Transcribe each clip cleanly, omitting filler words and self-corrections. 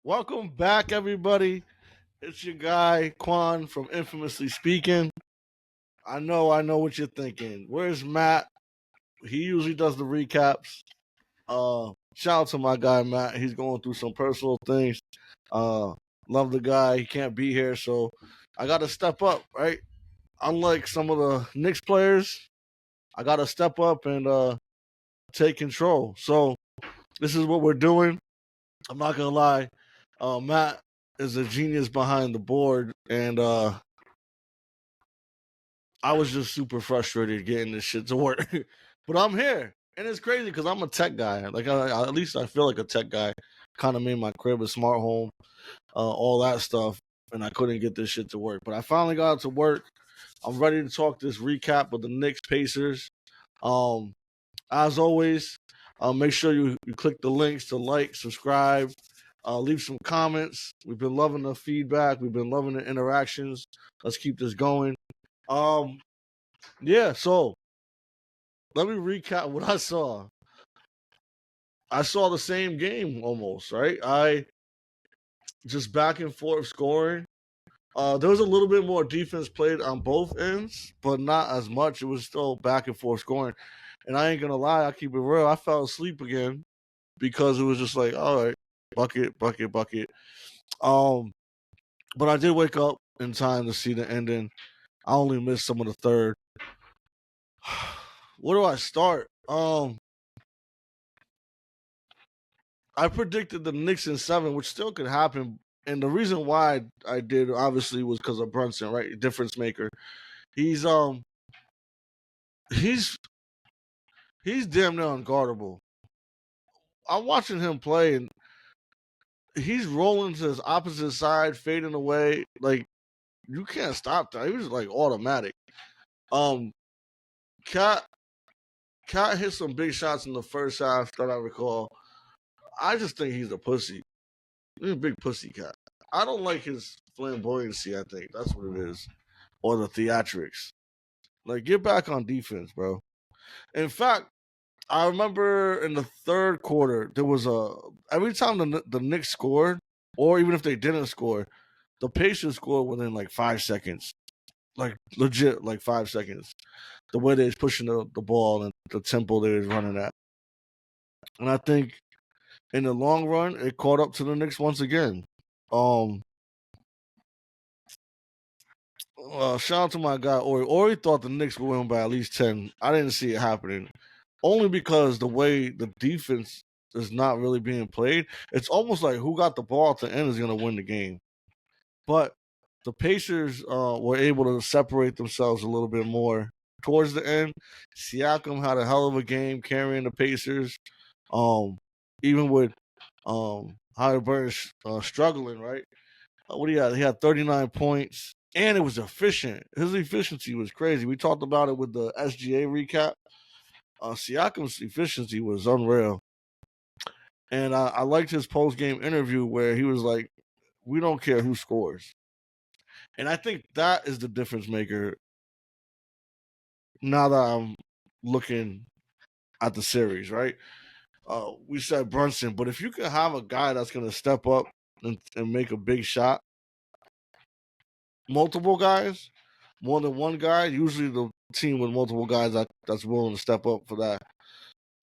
Welcome back, everybody. It's your guy Quan from Infamously Speaking. I know what you're thinking. Where's Matt? He usually does the recaps. Shout out to my guy Matt. He's going through some personal things. Uh, love the guy. He can't be here, so I got to step up, right? Unlike some of the Knicks players, I got to step up and take control. So this is what we're doing. I'm not gonna lie. Matt is a genius behind the board, and I was just super frustrated getting this shit to work. But I'm here, and it's crazy because I'm a tech guy. Like, at least I feel like a tech guy. Kind of made my crib a smart home, all that stuff, and I couldn't get this shit to work. But I finally got it to work. I'm ready to talk this recap of the Knicks Pacers. Um, as always, make sure you click the links to like, subscribe, leave some comments. We've been loving the feedback. We've been loving the interactions. Let's keep this going. Um, yeah, so let me recap what I saw. I saw the same game almost, right? I just back and forth scoring. There was a little bit more defense played on both ends, but not as much. It was still back and forth scoring. And I ain't gonna lie, I keep it real. I fell asleep again because it was just like, all right, bucket, bucket, bucket. Um, but I did wake up in time to see the ending. I only missed some of the third. Where do I start? I predicted the Knicks in 7, which still could happen. And the reason why I did obviously was because of Brunson, right? Difference maker. He's he's he's damn near unguardable. I'm watching him play and he's rolling to his opposite side, fading away. Like you can't stop that. He was like automatic. Um Cat Cat hit some big shots in the first half that I recall. I just think he's a pussy. He's a big pussy cat. I don't like his flamboyancy, I think. That's what it is. Or the theatrics. Like, get back on defense, bro. In fact, I remember in the third quarter, there was a every time the Knicks scored, or even if they didn't score, the Pacers scored within like 5 seconds. Like legit, like 5 seconds. The way they was pushing the ball and the tempo they was running at. And I think in the long run, it caught up to the Knicks once again. Um, Shout out to my guy Ori. Ori thought the Knicks would win by at least 10. I didn't see it happening. Only because the way the defense is not really being played, it's almost like who got the ball at the end is going to win the game. But the Pacers were able to separate themselves a little bit more towards the end. Siakam had a hell of a game carrying the Pacers. Um, Even with Halliburton struggling, right? What do you had? He had 39 points, and it was efficient. His efficiency was crazy. We talked about it with the SGA recap. Siakam's efficiency was unreal, and I liked his post game interview where he was like, "We don't care who scores," and I think that is the difference maker. Now that I'm looking at the series, right? We said Brunson, but if you can have a guy that's going to step up and make a big shot, multiple guys, more than one guy. Usually, the team with multiple guys that's willing to step up for that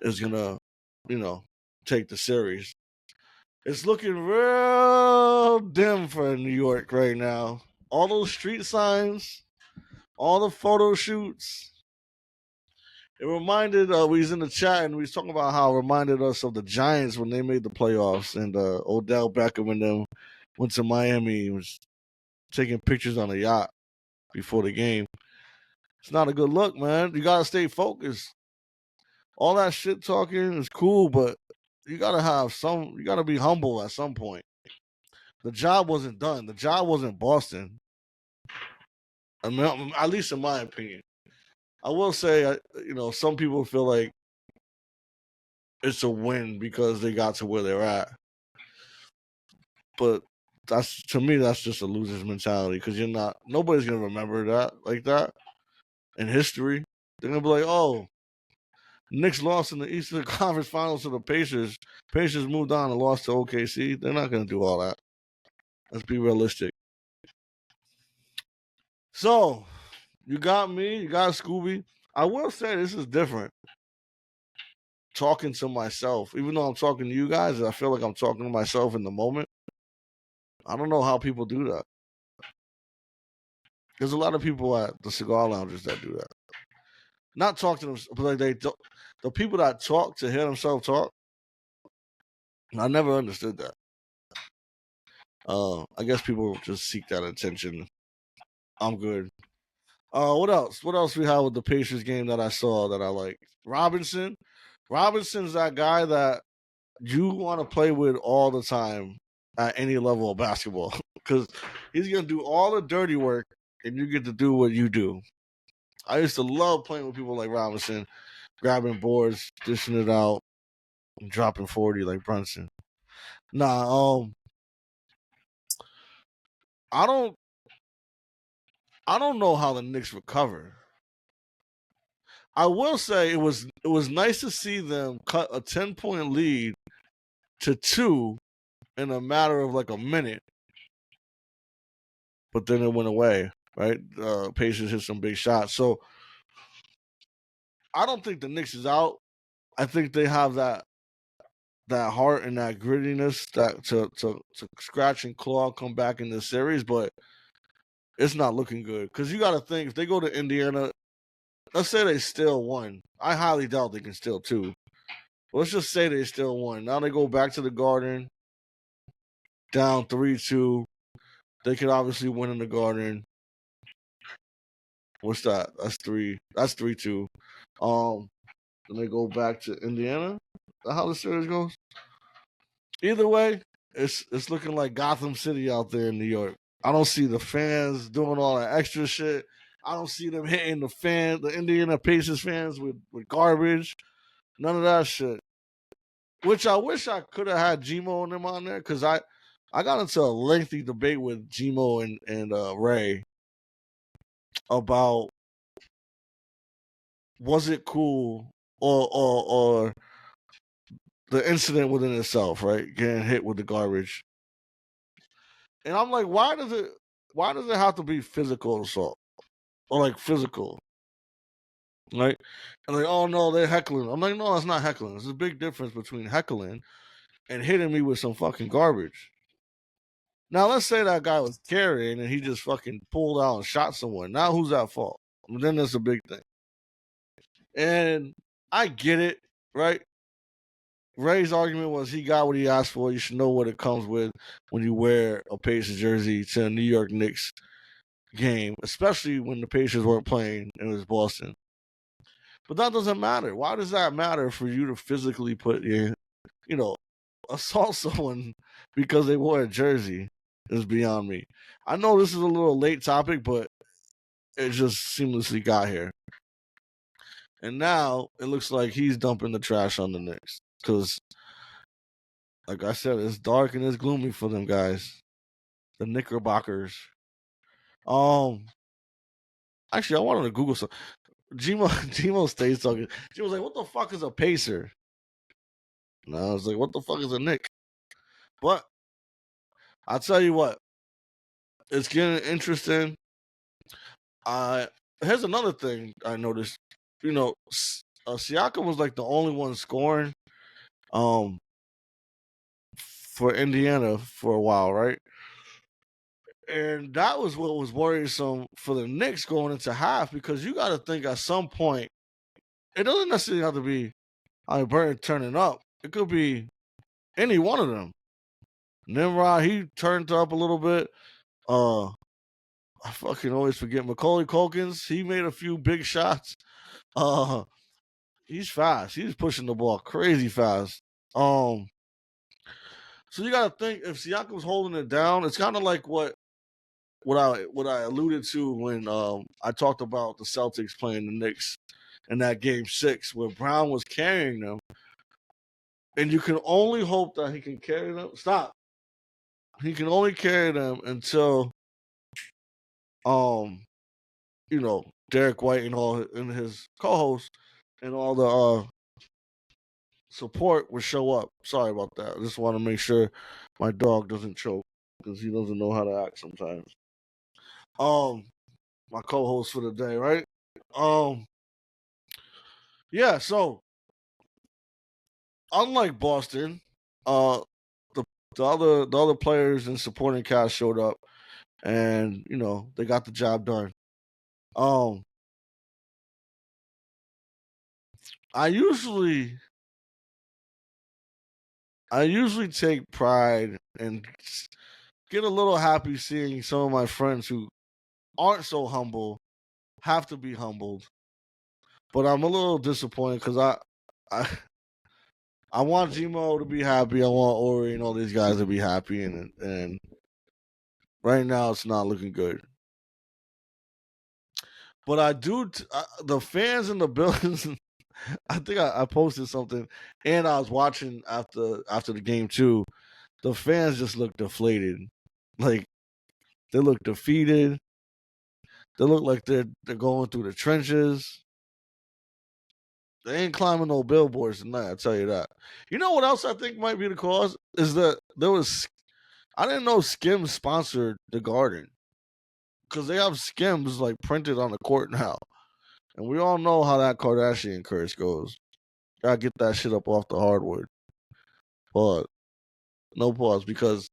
is gonna, you know, take the series. It's looking real dim for New York right now. All those street signs, all the photo shoots. It reminded we was in the chat and we was talking about how it reminded us of the Giants when they made the playoffs and Odell Beckham and them went to Miami and was taking pictures on a yacht before the game. It's not a good look, man. You gotta stay focused. All that shit talking is cool, but you gotta have some. You gotta be humble at some point. The job wasn't done. The job wasn't Boston. I mean, at least in my opinion. I will say, some people feel like it's a win because they got to where they're at, but that's to me that's just a loser's mentality because you're not. Nobody's gonna remember that like that in history. They're gonna be like, oh, Knicks lost in the Eastern Conference Finals to the Pacers. Pacers moved on and lost to OKC. They're not going to do all that. Let's be realistic. So, you got me, you got Scooby. I will say this is different. Talking to myself, even though I'm talking to you guys, I feel like I'm talking to myself in the moment. I don't know how people do that. There's a lot of people at the cigar lounges that do that. Not talk to them, but like the people that talk to hear themselves talk. I never understood that. I guess people just seek that attention. I'm good. What else? What else we have with the Pacers game that I saw that I like? Robinson. Robinson's that guy that you want to play with all the time at any level of basketball because he's gonna do all the dirty work and you get to do what you do. I used to love playing with people like Robinson, grabbing boards, dishing it out, and dropping 40 like Brunson. Nah, I don't know how the Knicks recover. I will say it was nice to see them cut a 10-point lead to 2 in a matter of like a minute. But then it went away, right? Pacers hit some big shots. So I don't think the Knicks is out. I think they have that heart and that grittiness that to scratch and claw, come back in this series, but it's not looking good. Because you got to think, if they go to Indiana, let's say they still won. I highly doubt they can steal 2. Let's just say they still won. Now they go back to the Garden, down 3-2. They could obviously win in the Garden. What's that? That's 3. That's 3-2. Then they go back to Indiana. Is that how the series goes? Either way, it's looking like Gotham City out there in New York. I don't see the fans doing all that extra shit. I don't see them hitting the Indiana Pacers fans with garbage. None of that shit. Which I wish I could have had Gmo and them on there because I got into a lengthy debate with Gmo and Ray about was it cool or the incident within itself, right? Getting hit with the garbage. And I'm like, why does it have to be physical assault? Or like physical. Right? And like, oh no, they're heckling. I'm like, no, that's not heckling. There's a big difference between heckling and hitting me with some fucking garbage. Now let's say that guy was carrying and he just fucking pulled out and shot someone. Now who's at fault? Then that's a big thing. And I get it, right? Ray's argument was he got what he asked for. You should know what it comes with when you wear a Pacers jersey to a New York Knicks game, especially when the Pacers weren't playing and it was Boston. But that doesn't matter. Why does that matter for you to physically put assault someone because they wore a jersey? Is beyond me. I know this is a little late topic, but it just seamlessly got here. And now it looks like he's dumping the trash on the Knicks. Because, like I said, it's dark and it's gloomy for them guys. The Knickerbockers. Actually, I wanted to Google some. Gmo stays talking. She was like, what the fuck is a Pacer? And I was like, what the fuck is a Knick? But I'll tell you what. It's getting interesting. Here's another thing I noticed. Siakam was like the only one scoring for Indiana for a while, right? And that was what was worrisome for the Knicks going into half because you got to think at some point, it doesn't necessarily have to be Burton turning up. It could be any one of them. Nimrod, he turned up a little bit. I fucking always forget Macaulay Culkins. He made a few big shots. He's fast. He's pushing the ball crazy fast. So you got to think if Siakam's holding it down, it's kind of like what I alluded to when I talked about the Celtics playing the Knicks in that game 6 where Brown was carrying them, and you can only hope that he can carry them. Stop. He can only carry them until Derek White and his co-hosts and all support would show up. Sorry about that. I just want to make sure my dog doesn't choke because he doesn't know how to act sometimes. My co-host for the day, right? Yeah. So unlike Boston, the the other players and supporting cast showed up, and they got the job done. Um, I usually I usually take pride and get a little happy seeing some of my friends who aren't so humble have to be humbled. But I'm a little disappointed because I I want Gmo to be happy. I want Ori and all these guys to be happy, and right now it's not looking good. But I do the fans in the buildings. I think I posted something, and I was watching after the game too. The fans just look deflated, like they look defeated. They look like they're going through the trenches. They ain't climbing no billboards tonight. I tell you that. You know what else I think might be the cause is that I didn't know Skims sponsored the Garden because they have Skims like printed on the court now, and we all know how that Kardashian curse goes. Gotta get that shit up off the hardwood. But no pause because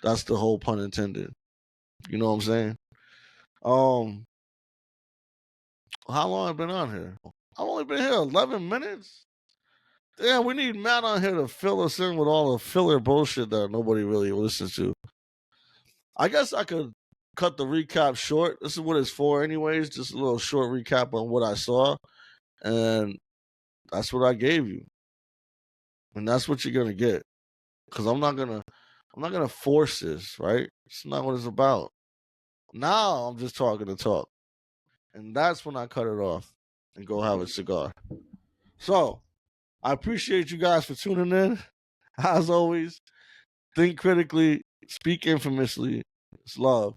that's the whole pun intended. You know what I'm saying? Um, how long have I been on here? I've only been here 11 minutes. Damn, we need Matt on here to fill us in with all the filler bullshit that nobody really listens to. I guess I could cut the recap short. This is what it's for, anyways. Just a little short recap on what I saw, and that's what I gave you, and that's what you're gonna get. Because I'm not gonna force this, right? It's not what it's about. Now I'm just talking to talk, and that's when I cut it off and go have a cigar. So I appreciate you guys for tuning in. As always, think critically, speak infamously. It's love.